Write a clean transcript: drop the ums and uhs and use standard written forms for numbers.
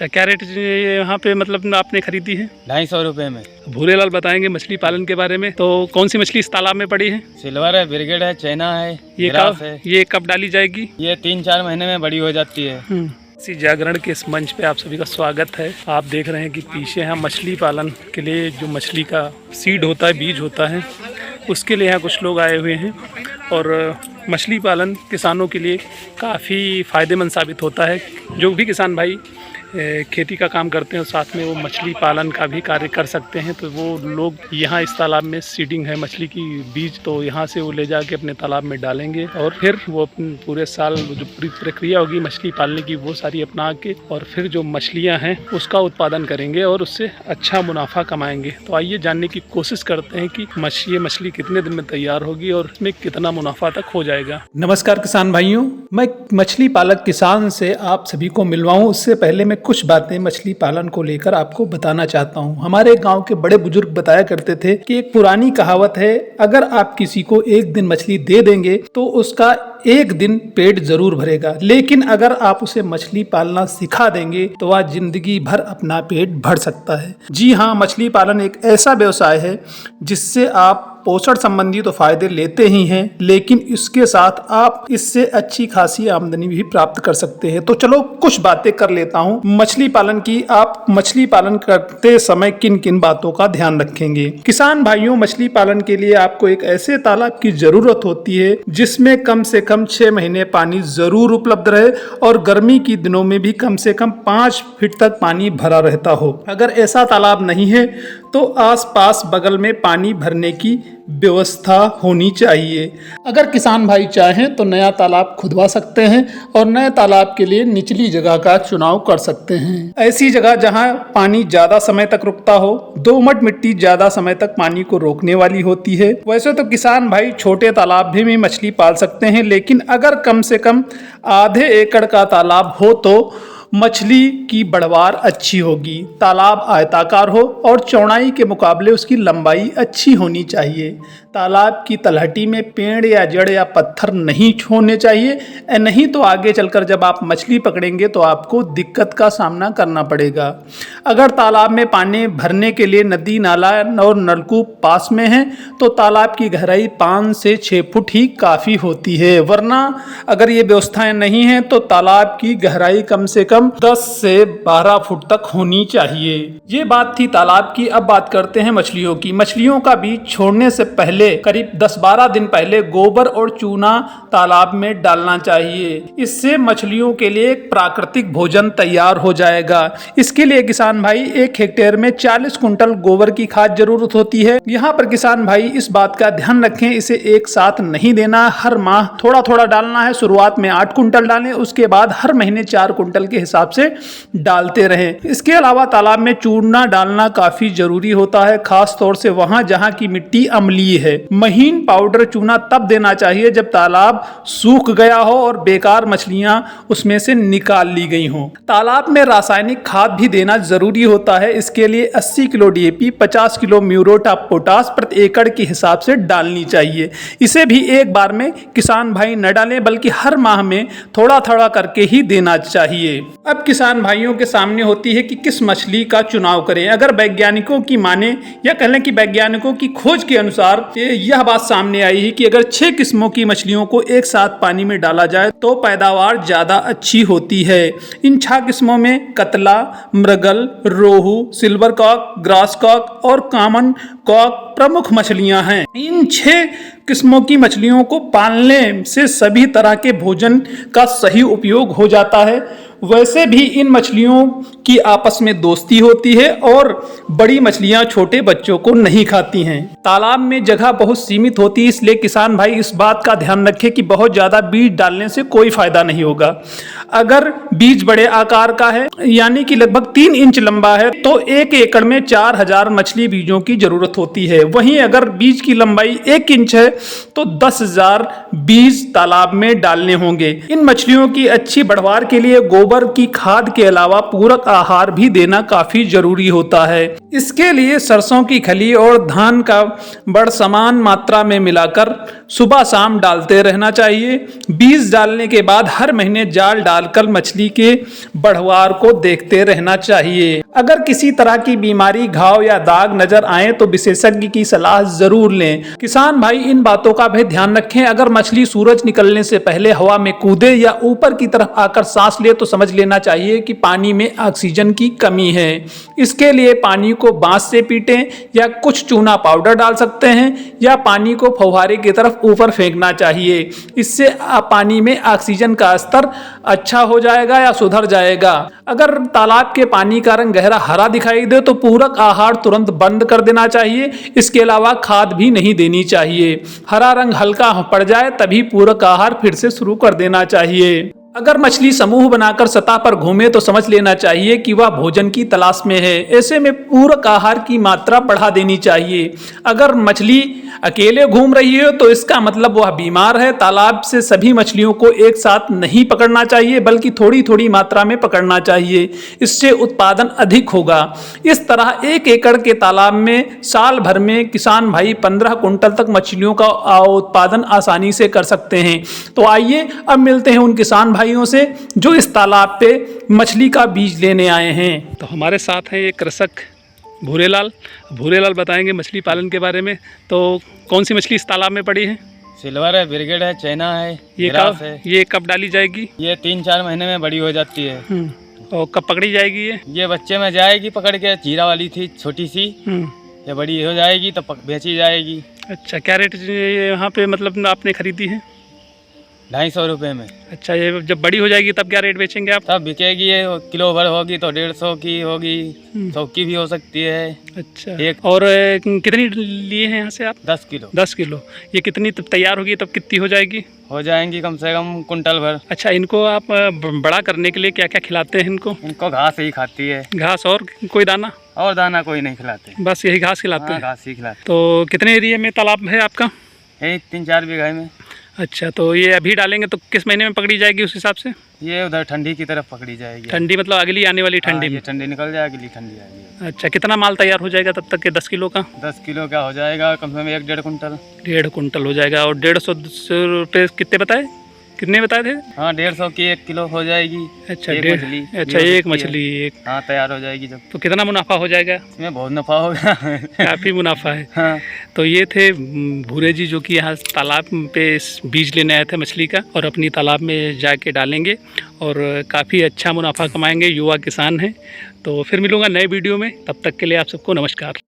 अच्छा, क्या रेट यहाँ पे मतलब आपने खरीदी है? 250 रुपए में। भूरेलाल बताएंगे मछली पालन के बारे में। तो कौन सी मछली इस तालाब में पड़ी है? सिल्वर है, ब्रिगेड है, चैना है, ग्रास है। ये कब डाली जाएगी? ये 3-4 महीने में बड़ी हो जाती है। इसी जागरण के इस मंच पे आप सभी का स्वागत है। आप देख रहे हैं कि पीछे यहाँ मछली पालन के लिए जो मछली का सीड होता है, बीज होता है, उसके लिए यहाँ कुछ लोग आए हुए हैं। और मछली पालन किसानों के लिए काफ़ी फ़ायदेमंद साबित होता है। जो भी किसान भाई खेती का काम करते हैं और साथ में वो मछली पालन का भी कार्य कर सकते हैं, तो वो लोग यहाँ इस तालाब में सीडिंग है मछली की बीज, तो यहाँ से वो ले जाके अपने तालाब में डालेंगे और फिर वो अपने पूरे साल जो पूरी प्रक्रिया होगी मछली पालने की वो सारी अपना के और फिर जो मछलियाँ हैं उसका उत्पादन करेंगे और उससे अच्छा मुनाफा कमाएंगे। तो आइए जानने की कोशिश करते हैं कि ये मछली कितने दिन में तैयार होगी और इसमें कितना मुनाफा तक हो जाएगा। नमस्कार किसान भाइयों, मैं मछली पालक किसान से आप सभी को मिलवाऊँ। उससे पहले मैं कुछ बातें मछली पालन को लेकर आपको बताना चाहता हूं। हमारे गांव के बड़े बुजुर्ग बताया करते थे कि एक पुरानी कहावत है, अगर आप किसी को एक दिन मछली दे देंगे तो उसका एक दिन पेट जरूर भरेगा, लेकिन अगर आप उसे मछली पालना सिखा देंगे तो वह जिंदगी भर अपना पेट भर सकता है। जी हाँ, मछली पालन एक ऐसा व्यवसाय है जिससे आप पोषण संबंधी तो फायदे लेते ही हैं, लेकिन इसके साथ आप इससे अच्छी खासी आमदनी भी प्राप्त कर सकते हैं। तो चलो कुछ बातें कर लेता हूँ मछली पालन की। आप मछली पालन करते समय किन किन बातों का ध्यान रखेंगे? किसान भाइयों, मछली पालन के लिए आपको एक ऐसे तालाब की जरूरत होती है जिसमें कम से कम 6 महीने पानी जरूर उपलब्ध रहे और गर्मी के दिनों में भी कम से कम 5 फीट तक पानी भरा रहता हो। अगर ऐसा तालाब नहीं है तो आसपास बगल में पानी भरने की व्यवस्था होनी चाहिए। अगर किसान भाई चाहें तो नया तालाब खुदवा सकते हैं और नए तालाब के लिए निचली जगह का चुनाव कर सकते हैं। ऐसी जगह जहां पानी ज्यादा समय तक रुकता हो। दोमट मिट्टी ज्यादा समय तक पानी को रोकने वाली होती है। वैसे तो किसान भाई छोटे तालाब भी मछली पाल सकते हैं, लेकिन अगर कम से कम आधे एकड़ का तालाब हो तो मछली की बढ़वार अच्छी होगी। तालाब आयताकार हो और चौड़ाई के मुकाबले उसकी लंबाई अच्छी होनी चाहिए। तालाब की तलहटी में पेड़ या जड़ या पत्थर नहीं होने चाहिए, नहीं तो आगे चलकर जब आप मछली पकड़ेंगे तो आपको दिक्कत का सामना करना पड़ेगा। अगर तालाब में पानी भरने के लिए नदी, नाला और नलकूप पास में है तो तालाब की गहराई 5 से 6 फुट ही काफ़ी होती है, वरना अगर ये व्यवस्थाएं नहीं है तो तालाब की गहराई कम से कम 10 से 12 फुट तक होनी चाहिए। ये बात थी तालाब की। अब बात करते हैं मछलियों की। मछलियों का बीज छोड़ने से पहले करीब 10-12 दिन पहले गोबर और चूना तालाब में डालना चाहिए। इससे मछलियों के लिए एक प्राकृतिक भोजन तैयार हो जाएगा। इसके लिए किसान भाई 1 हेक्टेयर में 40 कुंटल गोबर की खाद जरूरत होती है। यहाँ पर किसान भाई इस बात का ध्यान रखें, इसे एक साथ नहीं देना, हर माह थोड़ा थोड़ा डालना है। शुरुआत में 8 कुंटल डालें, उसके बाद हर महीने 4 कुंटल के हिसाब से डालते रहें। इसके अलावा तालाब में चूना डालना काफी जरूरी होता है, खास तौर से वहां जहां की मिट्टी अम्लीय है। महीन पाउडर चूना तब देना चाहिए जब तालाब सूख गया हो और बेकार मछलियां उसमें से निकाल ली गई हों। तालाब में रासायनिक खाद भी देना जरूरी होता है। इसके लिए 80 kilo DAP, 50 kilo muriate of potash प्रति एकड़ के हिसाब से डालनी चाहिए। इसे भी एक बार में किसान भाई न डालें, बल्कि हर माह में थोड़ा थोड़ा करके ही देना चाहिए। अब किसान भाइयों के सामने होती है कि किस मछली का चुनाव करें। अगर वैज्ञानिकों की माने या कह लें कि वैज्ञानिकों की खोज के अनुसार यह बात सामने आई है कि अगर 6 किस्मों की मछलियों को एक साथ पानी में डाला जाए तो पैदावार ज्यादा अच्छी होती है। इन 6 किस्मों में कतला, मृगल, रोहू, सिल्वर कॉक, ग्रास कॉक और कॉमन कॉक प्रमुख मछलियां हैं। इन 6 किस्मों की मछलियों को पालने से सभी तरह के भोजन का सही उपयोग हो जाता है। वैसे भी इन मछलियों की आपस में दोस्ती होती है और बड़ी मछलियां छोटे बच्चों को नहीं खाती हैं। तालाब में जगह बहुत सीमित होती है, इसलिए किसान भाई इस बात का ध्यान रखें कि बहुत ज्यादा बीज डालने से कोई फायदा नहीं होगा। अगर बीज बड़े आकार का है यानी कि लगभग 3 इंच लंबा है तो 1 एकड़ में 4000 मछली बीजों की जरूरत होती है। वहीं अगर बीज की लंबाई 1 इंच है तो 10,000 बीज तालाब में डालने होंगे। इन मछलियों की अच्छी बढ़वार के लिए गोबर की खाद के अलावा पूरक आहार भी देना काफी जरूरी होता है। इसके लिए सरसों की खली और धान का बड़ समान मात्रा में मिलाकर सुबह शाम डालते रहना चाहिए। बीज डालने के बाद हर महीने जाल डालकर मछली के बढ़वार को देखते रहना चाहिए। अगर किसी तरह की बीमारी, घाव या दाग नजर आए तो विशेषज्ञ की सलाह जरूर लें। किसान भाई इन बातों का भी ध्यान रखें। अगर मछली सूरज निकलने से पहले हवा में कूदे या ऊपर की तरफ आकर सांस ले तो समझ लेना चाहिए कि पानी में ऑक्सीजन की कमी है। इसके लिए पानी को बांस से पीटें या कुछ चूना पाउडर डाल सकते हैं या पानी को फव्वारे की तरफ ऊपर फेंकना चाहिए। इससे पानी में ऑक्सीजन का स्तर अच्छा हो जाएगा या सुधर जाएगा। अगर तालाब के पानी का रंग गहरा हरा दिखाई दे तो पूरक आहार तुरंत बंद कर देना चाहिए। इसके अलावा खाद भी नहीं देनी चाहिए। हरा रंग हल्का पड़ जाए तभी पूरक आहार फिर से शुरू कर देना चाहिए। अगर मछली समूह बनाकर सतह पर घूमे तो समझ लेना चाहिए कि वह भोजन की तलाश में है। ऐसे में पूरक आहार की मात्रा बढ़ा देनी चाहिए। अगर मछली अकेले घूम रही है तो इसका मतलब वह बीमार है। तालाब से सभी मछलियों को एक साथ नहीं पकड़ना चाहिए बल्कि थोड़ी थोड़ी मात्रा में पकड़ना चाहिए। इससे उत्पादन अधिक होगा। इस तरह 1 एकड़ के तालाब में साल भर में किसान भाई 15 कुंटल तक मछलियों का उत्पादन आसानी से कर सकते हैं। तो आइए अब मिलते हैं उन किसान भाइयों से जो इस तालाब पे मछली का बीज लेने आए हैं। तो हमारे साथ हैं ये कृषक भूरेलाल बताएंगे मछली पालन के बारे में। तो कौन सी मछली इस तालाब में पड़ी है? सिल्वर है, ब्रिगेड है, चाइना है, ग्रास है। ये कब डाली जाएगी? ये 3-4 महीने में बड़ी हो जाती है। और कब पकड़ी जाएगी ये बच्चे में जाएगी पकड़ के। जीरा वाली थी छोटी सी, ये बड़ी हो जाएगी तो बेची जाएगी। अच्छा, क्या रेट यहाँ पे मतलब आपने खरीदी है? 250 रुपये में। अच्छा, ये जब बड़ी हो जाएगी तब क्या रेट बेचेंगे आप? तब बिकेगी। ये किलो भर होगी तो 150 की होगी, 100 की भी हो सकती है। अच्छा, एक और कितनी लिए हैं यहाँ से आप? 10 किलो। 10 किलो। ये कितनी तब तैयार होगी तब कितनी हो जाएगी? हो जाएंगी कम से कम कुंटल भर। अच्छा, इनको आप बड़ा करने के लिए क्या क्या खिलाते हैं इनको? इनको घास ही खाती है। घास और कोई दाना? और दाना कोई नहीं खिलाते, बस यही घास खिलाते हैं। घास ही खिलाते। तो कितने एरिया में तालाब है आपका? यही 3-4 बीघा में। अच्छा, तो ये अभी डालेंगे तो किस महीने में पकड़ी जाएगी उस हिसाब से? ये उधर ठंडी की तरफ पकड़ी जाएगी। ठंडी मतलब अगली आने वाली ठंडी में? ये ठंडी निकल जाएगी, अगली ठंडी आएगी। अच्छा, कितना माल तैयार हो जाएगा तब तक के 10 किलो का? 10 किलो का हो जाएगा कम से कम 1-1.5 कुंटल। 1.5 कुंटल हो जाएगा। और 150 रुपये कितने बताए? कितने बताए थे? हाँ, 150 की 1 किलो हो जाएगी। अच्छा, एक मछली। अच्छा, एक मछली एक। हाँ, तैयार हो जाएगी जब। तो कितना मुनाफा हो जाएगा? इसमें बहुत नफा होगा। काफ़ी मुनाफा है। हाँ। तो ये थे भूरे जी जो कि यहाँ तालाब पे बीज लेने आए थे मछली का और अपनी तालाब में जाके डालेंगे और काफ़ी अच्छा मुनाफा कमाएंगे। युवा किसान हैं। तो फिर मिलूँगा नए वीडियो में, तब तक के लिए आप सबको नमस्कार।